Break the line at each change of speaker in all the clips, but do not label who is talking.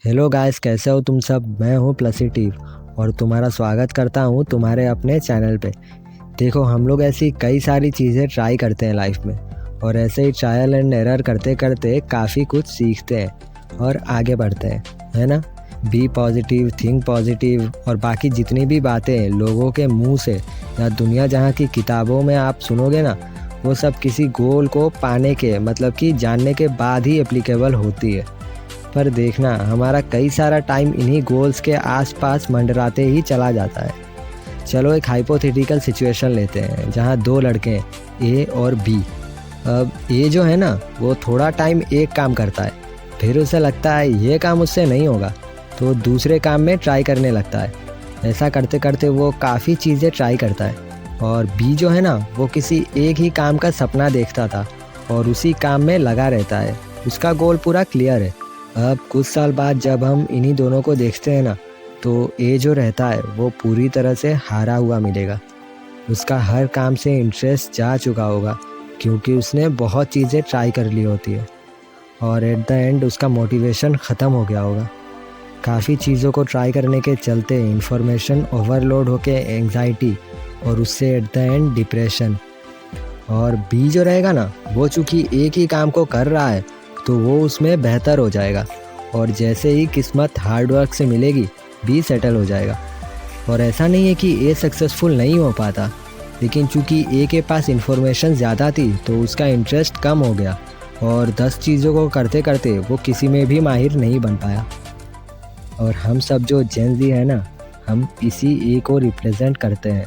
Hello guys, कैसे हो तुम सब। मैं हूँ प्लसिटिव और तुम्हारा स्वागत करता हूँ तुम्हारे अपने चैनल पे। देखो, हम लोग ऐसी कई सारी चीज़ें ट्राई करते हैं लाइफ में और ऐसे ही ट्रायल एंड एरर करते करते काफ़ी कुछ सीखते हैं और आगे बढ़ते हैं, है ना। बी पॉजिटिव, थिंक पॉजिटिव और बाकी जितनी भी बातें लोगों के मुंह से या दुनिया जहाँ की किताबों में आप सुनोगे ना, वो सब किसी गोल को पाने के मतलब कि जानने के बाद ही एप्लीकेबल होती है। पर देखना, हमारा कई सारा टाइम इन्हीं गोल्स के आसपास मंडराते ही चला जाता है। चलो एक हाइपोथेटिकल सिचुएशन लेते हैं जहाँ दो लड़के हैं, ए और बी। अब ए जो है ना, वो थोड़ा टाइम एक काम करता है, फिर उसे लगता है ये काम उससे नहीं होगा तो दूसरे काम में ट्राई करने लगता है। ऐसा करते करते वो काफ़ी चीज़ें ट्राई करता है। और बी जो है ना, वो किसी एक ही काम का सपना देखता था और उसी काम में लगा रहता है। उसका गोल पूरा क्लियर है। अब कुछ साल बाद जब हम इन्हीं दोनों को देखते हैं ना, तो ए जो रहता है वो पूरी तरह से हारा हुआ मिलेगा। उसका हर काम से इंटरेस्ट जा चुका होगा क्योंकि उसने बहुत चीज़ें ट्राई कर ली होती है और एट द एंड उसका मोटिवेशन ख़त्म हो गया होगा। काफ़ी चीज़ों को ट्राई करने के चलते इन्फॉर्मेशन ओवरलोड होके एंग्जाइटी और उससे एट द एंड डिप्रेशन। और बी जो रहेगा ना, वो चूँकि एक ही काम को कर रहा है तो वो उसमें बेहतर हो जाएगा और जैसे ही किस्मत हार्ड वर्क से मिलेगी, बी सेटल हो जाएगा। और ऐसा नहीं है कि ए सक्सेसफुल नहीं हो पाता, लेकिन चूंकि ए के पास इन्फॉर्मेशन ज़्यादा थी तो उसका इंटरेस्ट कम हो गया और 10 चीज़ों को करते करते वो किसी में भी माहिर नहीं बन पाया। और हम सब जो जेन ज़ी है ना, हम इसी ए को रिप्रेजेंट करते हैं।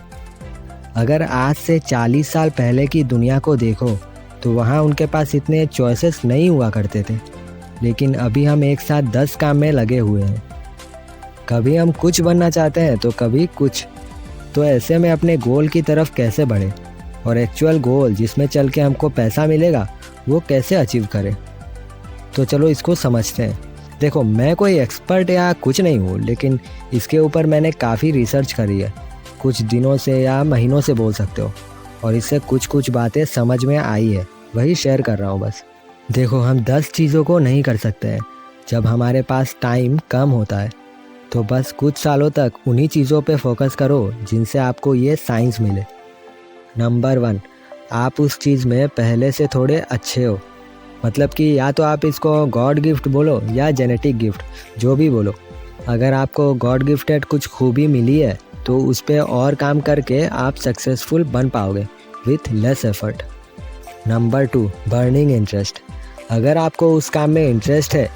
अगर आज से 40 साल पहले की दुनिया को देखो तो वहाँ उनके पास इतने चॉइसेस नहीं हुआ करते थे, लेकिन अभी हम एक साथ 10 काम में लगे हुए हैं। कभी हम कुछ बनना चाहते हैं तो कभी कुछ। तो ऐसे में अपने गोल की तरफ कैसे बढ़े और एक्चुअल गोल जिसमें चल के हमको पैसा मिलेगा वो कैसे अचीव करें। तो चलो इसको समझते हैं। देखो, मैं कोई एक्सपर्ट या कुछ नहीं हूँ, लेकिन इसके ऊपर मैंने काफ़ी रिसर्च करी है, कुछ दिनों से या महीनों से बोल सकते हो, और इससे कुछ बातें समझ में आई है, वही शेयर कर रहा हूँ बस। देखो, हम 10 चीज़ों को नहीं कर सकते हैं जब हमारे पास टाइम कम होता है। तो बस कुछ सालों तक उन्हीं चीज़ों पे फोकस करो जिनसे आपको ये साइंस मिले। नंबर 1, आप उस चीज़ में पहले से थोड़े अच्छे हो। मतलब कि या तो आप इसको गॉड गिफ्ट बोलो या जेनेटिक गिफ्ट, जो भी बोलो। अगर आपको गॉड गिफ्टेड कुछ खूबी मिली है तो उस पर और काम करके आप सक्सेसफुल बन पाओगे with less effort. Number 2, burning interest. अगर आपको उस काम में इंटरेस्ट है,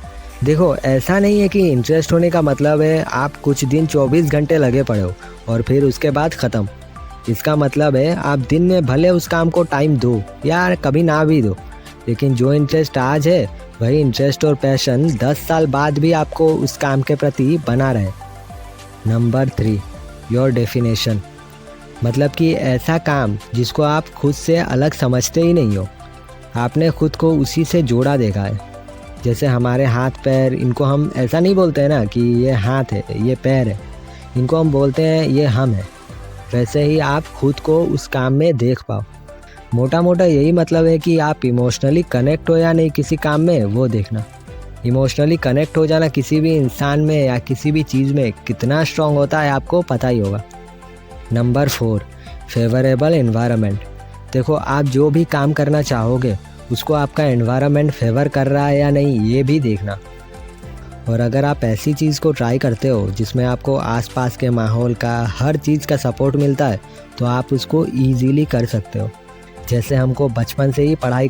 देखो ऐसा नहीं है कि इंटरेस्ट होने का मतलब है आप कुछ दिन 24 घंटे लगे पड़े हो और फिर उसके बाद ख़त्म। इसका मतलब है आप दिन में भले उस काम को टाइम दो या कभी ना भी दो, लेकिन जो इंटरेस्ट आज है वही इंटरेस्ट और पैशन 10 साल बाद भी आपको उस काम के प्रति बना रहे। Number 3, your definition. मतलब कि ऐसा काम जिसको आप खुद से अलग समझते ही नहीं हो, आपने खुद को उसी से जोड़ा देखा है। जैसे हमारे हाथ पैर, इनको हम ऐसा नहीं बोलते हैं ना कि ये हाथ है, ये पैर है, इनको हम बोलते हैं ये हम है। वैसे ही आप खुद को उस काम में देख पाओ। मोटा मोटा यही मतलब है कि आप इमोशनली कनेक्ट हो या नहीं किसी काम में, वो देखना। इमोशनली कनेक्ट हो जाना किसी भी इंसान में या किसी भी चीज़ में कितना स्ट्रांग होता है आपको पता ही होगा। Number 4, favourable environment. देखो, आप जो भी काम करना चाहोगे उसको आपका एनवायरनमेंट फेवर कर रहा है या नहीं, ये भी देखना। और अगर आप ऐसी चीज़ को ट्राई करते हो जिसमें आपको आसपास के माहौल का, हर चीज़ का सपोर्ट मिलता है, तो आप उसको ईजीली कर सकते हो। जैसे हमको बचपन से ही पढ़ाई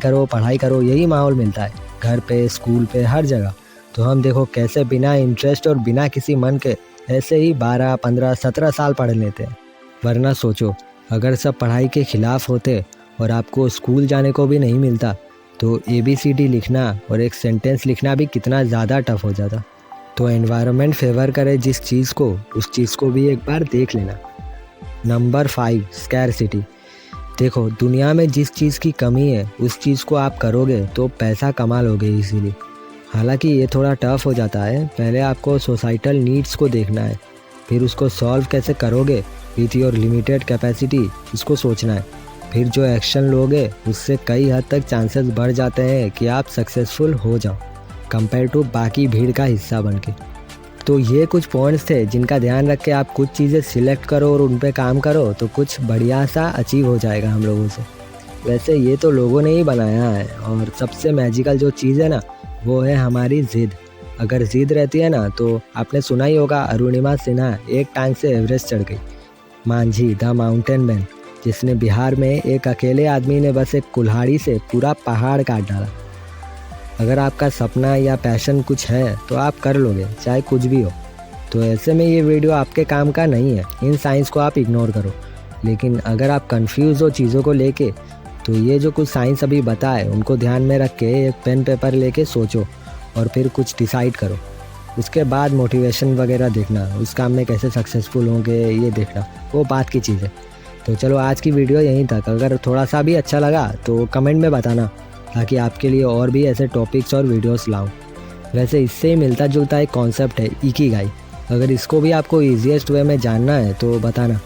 करो यही माहौल मिलता है, घर पे, स्कूल पे, हर जगह। तो हम देखो कैसे बिना इंटरेस्ट और बिना किसी मन के ऐसे ही 12, 15, 17 साल पढ़ लेते हैं। वरना सोचो, अगर सब पढ़ाई के खिलाफ होते और आपको स्कूल जाने को भी नहीं मिलता तो ABCD लिखना और एक सेंटेंस लिखना भी कितना ज़्यादा टफ हो जाता। तो एनवायरनमेंट फेवर करे जिस चीज़ को, उस चीज़ को भी एक बार देख लेना। Number 5, scarcity. देखो, दुनिया में जिस चीज़ की कमी है उस चीज़ को आप करोगे तो पैसा कमा लोगे इजीली। हालांकि ये थोड़ा टफ हो जाता है। पहले आपको सोसाइटल नीड्स को देखना है, फिर उसको सॉल्व कैसे करोगे विथ योर लिमिटेड कैपेसिटी, इसको सोचना है। फिर जो एक्शन लोगे उससे कई हद तक चांसेस बढ़ जाते हैं कि आप सक्सेसफुल हो जाओ कंपेयर टू बाकी भीड़ का हिस्सा बनके। तो ये कुछ पॉइंट्स थे जिनका ध्यान रख के आप कुछ चीज़ें सिलेक्ट करो और उन पे काम करो तो कुछ बढ़िया सा अचीव हो जाएगा हम लोगों से। वैसे ये तो लोगों ने ही बनाया है और सबसे मैजिकल जो चीज़ है ना वो है हमारी ज़िद। अगर ज़िद रहती है ना तो आपने सुना ही होगा अरुणिमा सिन्हा एक टांग से एवरेस्ट चढ़ गई। मांझी द माउंटेन मैन जिसने बिहार में एक अकेले आदमी ने बस एक कुल्हाड़ी से पूरा पहाड़ काट डाला। अगर आपका सपना या पैशन कुछ है तो आप कर लोगे चाहे कुछ भी हो। तो ऐसे में ये वीडियो आपके काम का नहीं है, इन साइंस को आप इग्नोर करो। लेकिन अगर आप कंफ्यूज हो चीज़ों को लेके तो ये जो कुछ साइंस अभी बताए उनको ध्यान में रख के एक पेन पेपर लेके सोचो और फिर कुछ डिसाइड करो। उसके बाद मोटिवेशन वगैरह देखना, उस काम में कैसे सक्सेसफुल होंगे ये देखना, वो बात की चीज़ है। तो चलो आज की वीडियो यहीं तक। अगर थोड़ा सा भी अच्छा लगा तो कमेंट में बताना ताकि आपके लिए और भी ऐसे टॉपिक्स और वीडियोस लाऊं। वैसे इससे ही मिलता जुलता एक कॉन्सेप्ट है इकिगाई। अगर इसको भी आपको ईजीएस्ट वे में जानना है तो बताना।